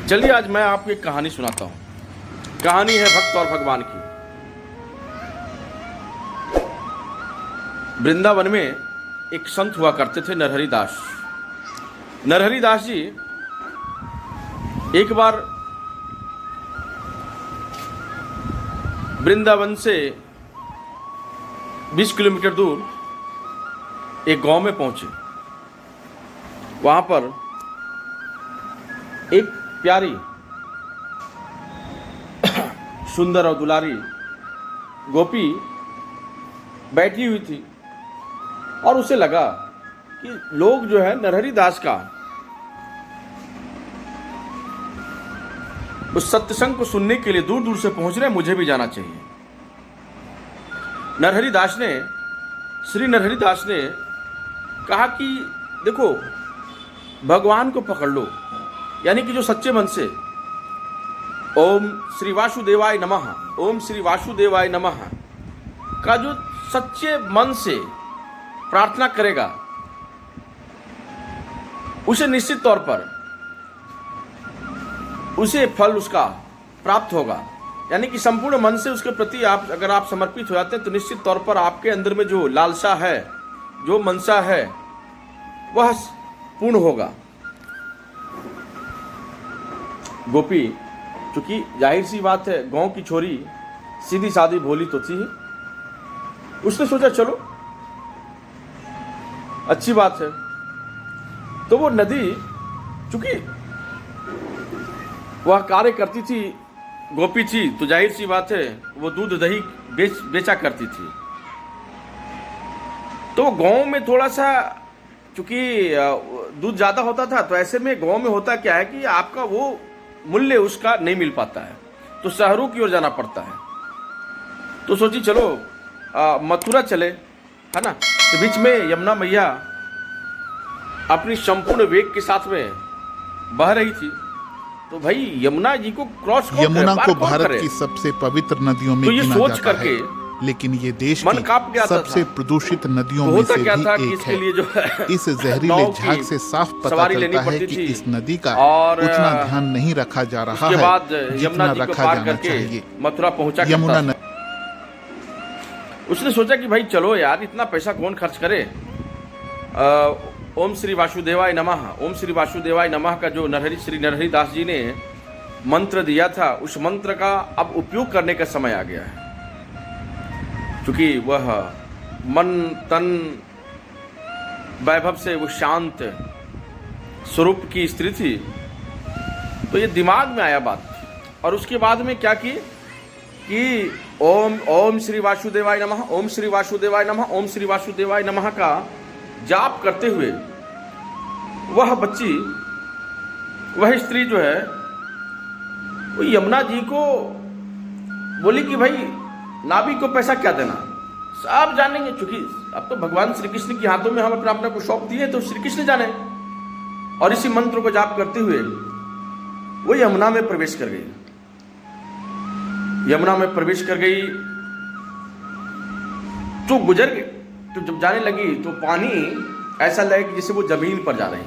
चलिए आज मैं आपको एक कहानी सुनाता हूँ। कहानी है भक्त और भगवान की। वृंदावन में एक संत हुआ करते थे, नरहरि दास। नरहरि दास जी एक बार वृंदावन से 20 किलोमीटर दूर एक गांव में पहुंचे। वहां पर एक प्यारी सुंदर और दुलारी गोपी बैठी हुई थी और उसे लगा कि लोग जो है नरहरि दास का उस सत्संग को सुनने के लिए दूर दूर से पहुंच रहे हैं, मुझे भी जाना चाहिए। श्री नरहरि दास ने कहा कि देखो, भगवान को पकड़ लो, यानी कि जो सच्चे मन से ओम श्री वासुदेवाय नमः, ओम श्री वासुदेवाय नमः का जो सच्चे मन से प्रार्थना करेगा, उसे निश्चित तौर पर उसे फल उसका प्राप्त होगा। यानी कि संपूर्ण मन से उसके प्रति अगर आप समर्पित हो जाते हैं तो निश्चित तौर पर आपके अंदर में जो लालसा है, जो मनसा है, वह पूर्ण होगा। गोपी, चूंकि जाहिर सी बात है, गांव की छोरी सीधी सादी भोली तो थी ही। उसने सोचा चलो अच्छी बात है। तो वो नदी, चूंकि वह कार्य करती थी, गोपी थी, तो जाहिर सी बात है वो दूध दही बेचा करती थी। तो गांव में थोड़ा सा, चूंकि दूध ज़्यादा होता था, तो ऐसे में गांव में होता क्या है कि आपका वो मूल्य उसका नहीं मिल पाता है, तो शहरों की ओर जाना पड़ता है। तो सोची चलो मथुरा चले, है ना। तो बीच में यमुना मैया अपनी संपूर्ण वेग के साथ में बह रही थी। तो भाई यमुना जी को क्रॉस कौन यमुना करे, को कौन भारत करे? की सबसे पवित्र नदियों में तो ये गिना सोच जाता करके है, लेकिन ये देश मन की कांप गया सबसे था। प्रदूषित नदियों तो में होता से क्या था भी कि एक इसके है। लिए जो है इस जहरीले नाव झाग की से साफ पता सवारी चलता लेनी है पड़ती कि थी इस नदी का और उतना ध्यान नहीं रखा जा रहा उसके है बाद जितना यमुना जी को रखा पार जाना करके चाहिए। मथुरा पहुंचा यमुना करता था। उसने सोचा कि भाई चलो यार, इतना पैसा कौन खर्च करे। ओम श्री वासुदेवाय नमः, ओम श्री वासुदेवाय नमः का जो श्री नरहरि दास जी ने मंत्र दिया था, उस मंत्र का अब उपयोग करने का समय आ गया है। क्योंकि वह मन तन वैभव से वो शांत स्वरूप की स्त्री थी। तो ये दिमाग में आया बात, और उसके बाद में क्या की कि ओम श्री वासुदेवाय नमः, ओम श्री वासुदेवाय नमः, ओम श्री वासुदेवाय नमः का जाप करते हुए वह बच्ची, वह स्त्री जो है, वो यमुना जी को बोली कि भाई नाभि को पैसा क्या देना, सब जानेंगे। चूंकि अब तो भगवान श्री कृष्ण के हाथों में हम अपना अपना को सौंप दिए, तो श्री कृष्ण जाने। और इसी मंत्र को जाप करते हुए वो यमुना में प्रवेश कर गई। यमुना में प्रवेश कर गई तो गुजर गई। तो जब जाने लगी तो पानी ऐसा लगे कि जैसे वो जमीन पर जा रही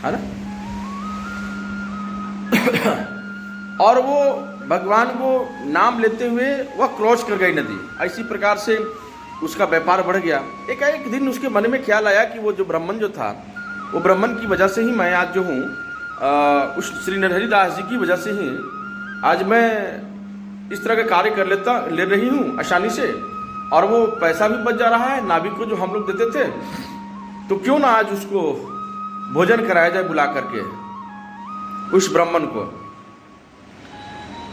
है ना। और वो भगवान को नाम लेते हुए वह क्रॉस कर गई नदी। इसी प्रकार से उसका व्यापार बढ़ गया। एक दिन उसके मन में ख्याल आया कि वो जो ब्राह्मण जो था, वो ब्राह्मण की वजह से ही मैं आज जो हूँ, उस श्री नरहरि दास जी की वजह से ही आज मैं इस तरह का कार्य ले रही हूँ आसानी से, और वो पैसा भी बच जा रहा है। नाभि को जो हम लोग देते थे, तो क्यों ना आज उसको भोजन कराया जाए बुला करके उस ब्राह्मण को।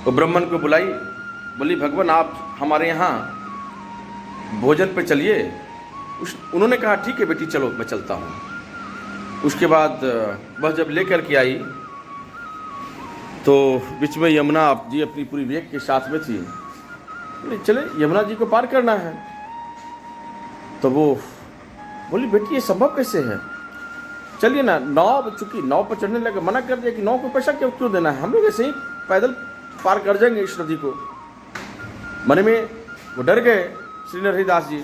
वो ब्राह्मण को बुलाई, बोली भगवान आप हमारे यहाँ भोजन पे चलिए। उन्होंने कहा ठीक है बेटी, चलो मैं चलता हूँ। उसके बाद वह जब लेकर के आई तो बीच में यमुना जी अपनी पूरी वेग के साथ में थी। चले यमुना जी को पार करना है। तो वो बोली बेटी ये संभव कैसे है, चलिए ना, नाव, चूंकि नाव पर चढ़ने लगे, मना कर दिया कि नाव को पैसा क्यों देना है, हम लोग ऐसे ही पैदल पार कर जाएंगे इस नदी को। मन में वो डर गए श्री नरहरि दास जी,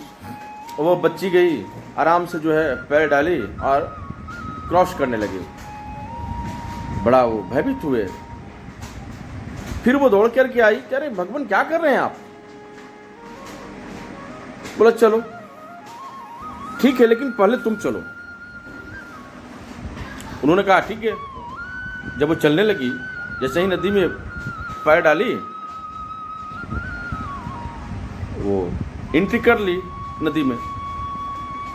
और वो बच्ची गई आराम से जो है पैर डाली और क्रॉस करने लगी। बड़ा वो भयभीत हुए फिर वो दौड़ करके आई, कह रहे भगवान क्या कर रहे हैं आप? बोला चलो ठीक है, लेकिन पहले तुम चलो। उन्होंने कहा ठीक है। जब वो चलने लगी, जैसे ही नदी में पैर डाली, वो एंट्री कर ली नदी में।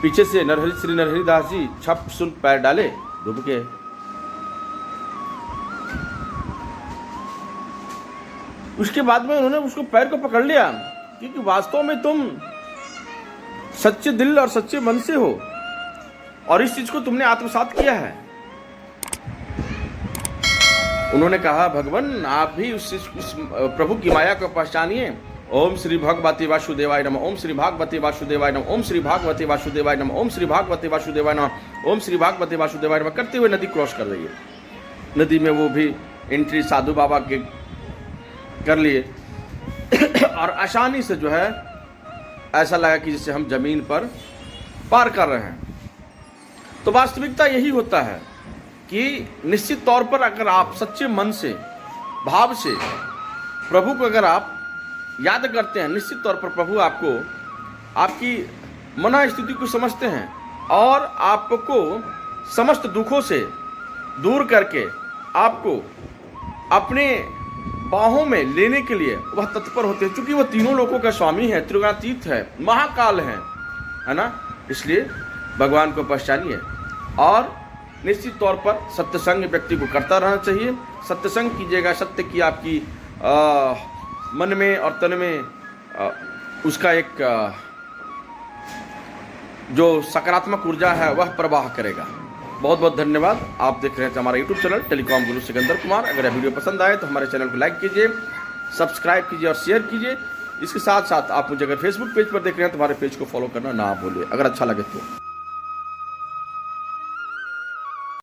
पीछे से श्री नरहरि दास जी छप सुन पैर डाले, डूब गए। उसके बाद में उन्होंने उसको पैर को पकड़ लिया, क्योंकि वास्तव में तुम सच्चे दिल और सच्चे मन से हो और इस चीज को तुमने आत्मसात किया है। उन्होंने कहा भगवान आप भी उस प्रभु की माया को पहचानिए। ओम श्री भगवती वासुदेवाय नमः, ओम श्री भागवती वासुदेवाय नमः, ओम श्री भागवती वासुदेवाय नमः, ओम श्री भागवती वासुदेवाय नमः, ओम श्री भागवती वासुदेवाय नमः करते हुए नदी क्रॉस कर रही है। नदी में वो भी एंट्री साधु बाबा के कर लिए और आसानी से जो है ऐसा लगा कि जैसे हम जमीन पर पार कर रहे हैं। तो वास्तविकता यही होता है कि निश्चित तौर पर अगर आप सच्चे मन से, भाव से प्रभु को अगर आप याद करते हैं, निश्चित तौर पर प्रभु आपको, आपकी मना स्थिति को समझते हैं और आपको समस्त दुखों से दूर करके आपको अपने बाहों में लेने के लिए वह तत्पर होते हैं। क्योंकि वह तीनों लोकों का स्वामी है, त्रिगुणातीत है, महाकाल है ना। इसलिए भगवान को पहचानिए और निश्चित तौर पर सत्संग व्यक्ति को करता रहना चाहिए। सत्संग कीजिएगा, सत्य की आपकी मन में और तन में उसका एक जो सकारात्मक ऊर्जा है वह प्रवाह करेगा। बहुत बहुत धन्यवाद। आप देख रहे थे हमारा यूट्यूब चैनल टेलीकॉम गुरु सिकंदर कुमार। अगर यह वीडियो पसंद आए तो हमारे चैनल को लाइक कीजिए, सब्सक्राइब कीजिए और शेयर कीजिए। इसके साथ साथ आप मुझे अगर फेसबुक पेज पर देख रहे हैं तो हमारे पेज को फॉलो करना ना भूलिए, अगर अच्छा लगे तो।